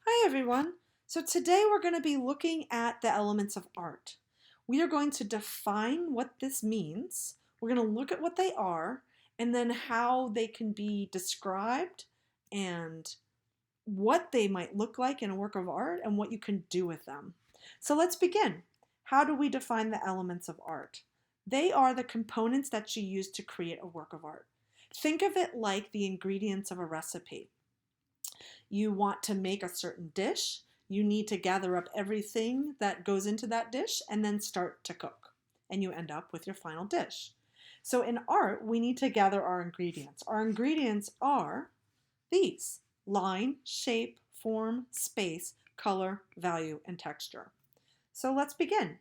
Hi everyone. So today we're going to be looking at the elements of art. We are going to define what this means. We're going to look at what they are and then how they can be described and what they might look like in a work of art and what you can do with them. So let's begin. How do we define the elements of art? They are the components that you use to create a work of art. Think of it like the ingredients of a recipe. You want to make a certain dish, you need to gather up everything that goes into that dish and then start to cook. And you end up with your final dish. So in art, we need to gather our ingredients. Our ingredients are these: line, shape, form, space, color, value, and texture. So let's begin.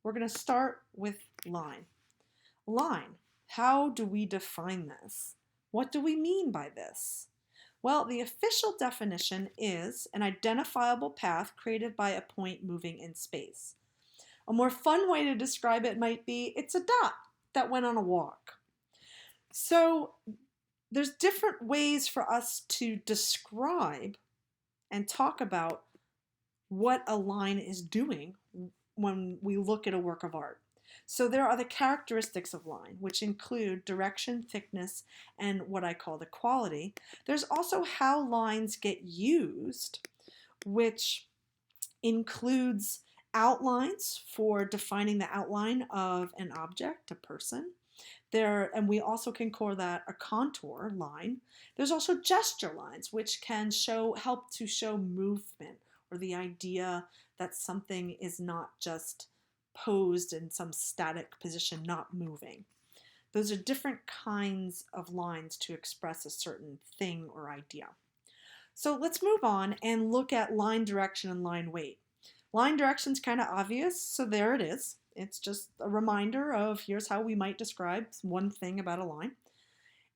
We're going to start with line. Line. How do we define this? What do we mean by this? Well, the official definition is an identifiable path created by a point moving in space. A more fun way to describe it might be it's a dot that went on a walk. So there's different ways for us to describe and talk about what a line is doing when we look at a work of art. So there are the characteristics of line, which include direction, thickness, and what I call the quality. There's also how lines get used, which includes outlines for defining the outline of an object, a person. And we also can call that a contour line. There's also gesture lines, which can help to show movement, or the idea that something is not just posed in some static position, not moving. Those are different kinds of lines to express a certain thing or idea. So let's move on and look at line direction and line weight. Line direction is kind of obvious, so there it is. It's just a reminder of here's how we might describe one thing about a line.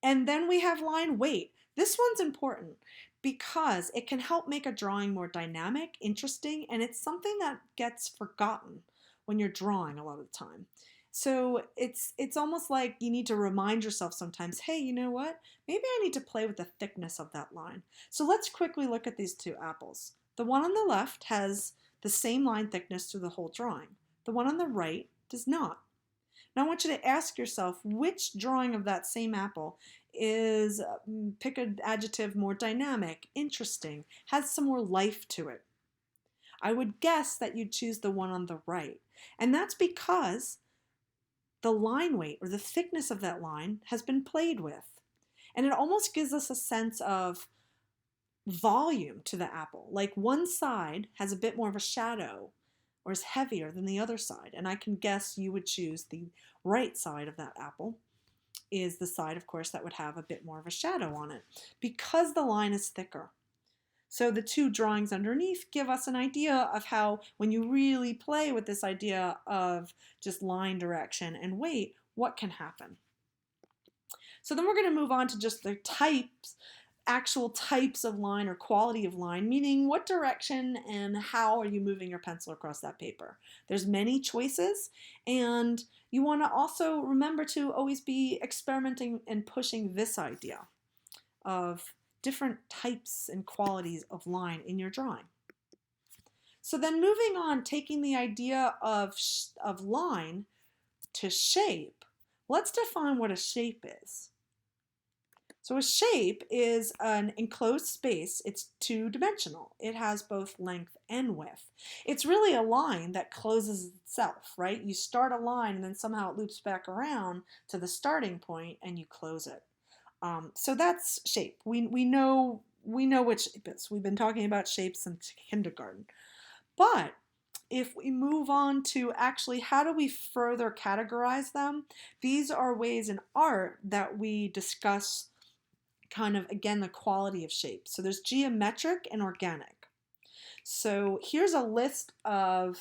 And then we have line weight. This one's important because it can help make a drawing more dynamic, interesting, and it's something that gets forgotten when you're drawing a lot of the time. So it's almost like you need to remind yourself sometimes, hey, you know what? Maybe I need to play with the thickness of that line. So let's quickly look at these two apples. The one on the left has the same line thickness through the whole drawing. The one on the right does not. Now I want you to ask yourself which drawing of that same apple is, pick an adjective, more dynamic, interesting, has some more life to it. I would guess that you'd choose the one on the right. And that's because the line weight or the thickness of that line has been played with. And it almost gives us a sense of volume to the apple. Like one side has a bit more of a shadow or is heavier than the other side. And I can guess you would choose the right side of that apple is the side, of course, that would have a bit more of a shadow on it because the line is thicker. So the two drawings underneath give us an idea of how, when you really play with this idea of just line direction and weight, what can happen. So then we're going to move on to just the types, actual types of line or quality of line, meaning what direction and how are you moving your pencil across that paper. There's many choices, and you want to also remember to always be experimenting and pushing this idea of different types and qualities of line in your drawing. So then moving on, taking the idea of line to shape, let's define what a shape is. So a shape is an enclosed space. It's two-dimensional. It has both length and width. It's really a line that closes itself, right? You start a line and then somehow it loops back around to the starting point and you close it. So that's shape. We know what shape is. We've been talking about shapes since kindergarten. But if we move on to actually how do we further categorize them, these are ways in art that we discuss kind of, again, the quality of shapes. So there's geometric and organic. So here's a list of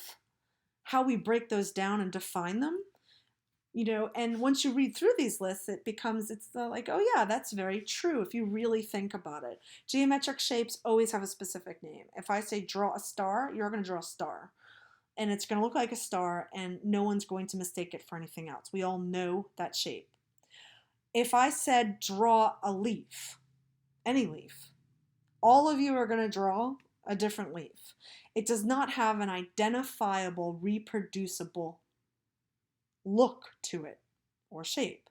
how we break those down and define them. And once you read through these lists, it's like, oh yeah, that's very true if you really think about it. Geometric shapes always have a specific name. If I say draw a star, you're going to draw a star. And it's going to look like a star, and no one's going to mistake it for anything else. We all know that shape. If I said draw a leaf, any leaf, all of you are going to draw a different leaf. It does not have an identifiable, reproducible look to it or shape.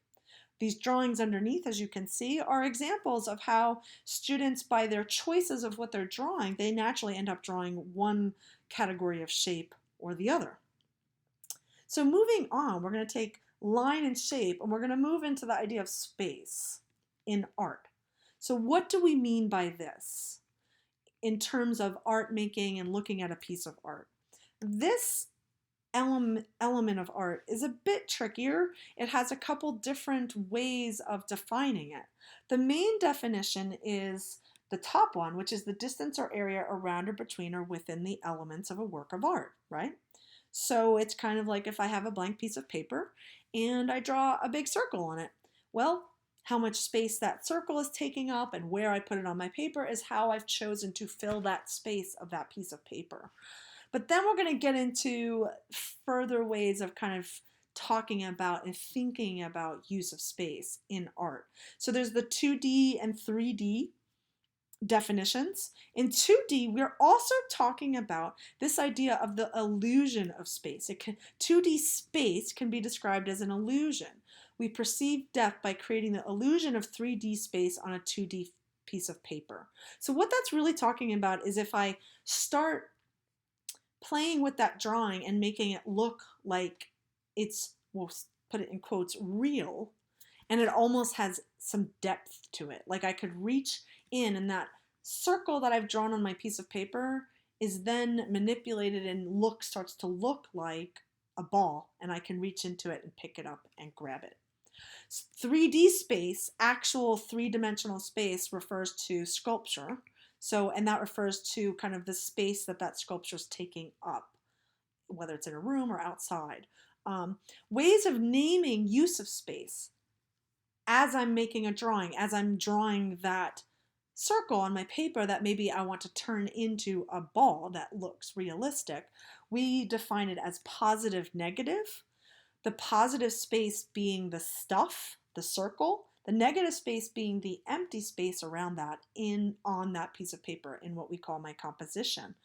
These drawings underneath, as you can see, are examples of how students, by their choices of what they're drawing, they naturally end up drawing one category of shape or the other. So moving on, we're going to take line and shape, and we're going to move into the idea of space in art. So what do we mean by this in terms of art making and looking at a piece of art? This element of art is a bit trickier. It has a couple different ways of defining it. The main definition is the top one, which is the distance or area around or between or within the elements of a work of art, right? So it's kind of like if I have a blank piece of paper and I draw a big circle on it. Well, how much space that circle is taking up and where I put it on my paper is how I've chosen to fill that space of that piece of paper. But then we're going to get into further ways of kind of talking about and thinking about use of space in art. So there's the 2D and 3D definitions. In 2D, we're also talking about this idea of the illusion of space. 2D space can be described as an illusion. We perceive depth by creating the illusion of 3D space on a 2D piece of paper. So what that's really talking about is if I start playing with that drawing and making it look like it's, we'll put it in quotes, real, and it almost has some depth to it. Like I could reach in and that circle that I've drawn on my piece of paper is then manipulated and starts to look like a ball, and I can reach into it and pick it up and grab it. 3D space, actual three-dimensional space, refers to sculpture. So, and that refers to kind of the space that sculpture is taking up, whether it's in a room or outside. Ways of naming use of space. As I'm making a drawing, as I'm drawing that circle on my paper that maybe I want to turn into a ball that looks realistic, we define it as positive, negative. The positive space being the stuff, the circle, the negative space being the empty space around that on that piece of paper in what we call my composition.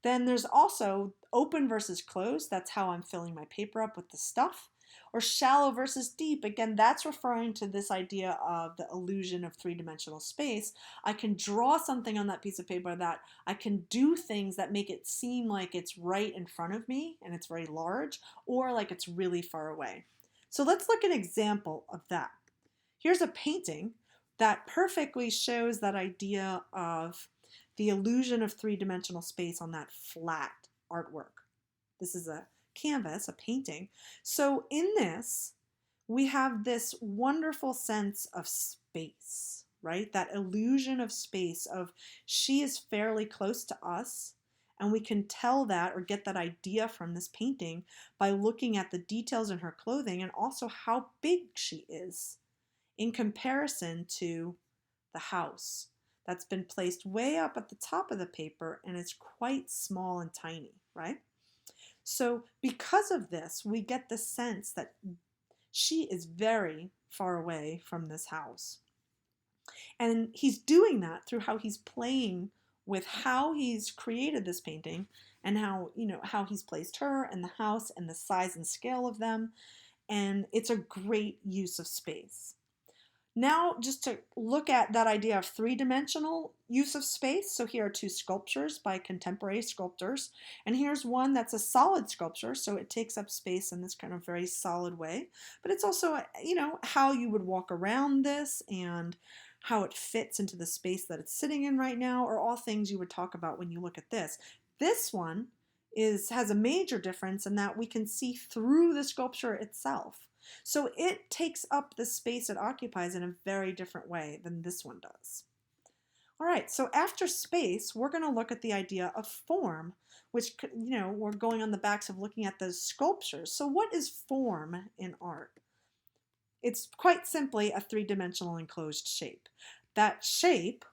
Then there's also open versus closed. That's how I'm filling my paper up with the stuff. Or shallow versus deep. Again, that's referring to this idea of the illusion of three-dimensional space. I can draw something on that piece of paper that I can do things that make it seem like it's right in front of me and it's very large, or like it's really far away. So let's look at an example of that. Here's a painting that perfectly shows that idea of the illusion of three-dimensional space on that flat artwork. This is a canvas, a painting. So in this, we have this wonderful sense of space, right? That illusion of space of she is fairly close to us, and we can tell that or get that idea from this painting by looking at the details in her clothing and also how big she is in comparison to the house that's been placed way up at the top of the paper and it's quite small and tiny, right? So because of this, we get the sense that she is very far away from this house. And he's doing that through how he's playing with how he's created this painting and how he's placed her and the house and the size and scale of them. And it's a great use of space. Now, just to look at that idea of three-dimensional use of space. So here are two sculptures by contemporary sculptors. And here's one that's a solid sculpture, so it takes up space in this kind of very solid way. But it's also, how you would walk around this and how it fits into the space that it's sitting in right now are all things you would talk about when you look at this. This one has a major difference in that we can see through the sculpture itself. So it takes up the space it occupies in a very different way than this one does. All right, so after space, we're going to look at the idea of form, which, we're going on the backs of looking at those sculptures. So what is form in art? It's quite simply a three-dimensional enclosed shape. That shape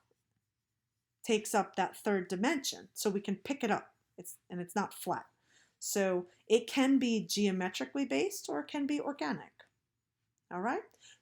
takes up that third dimension, so we can pick it up, and it's not flat. So it can be geometrically based or it can be organic. All right?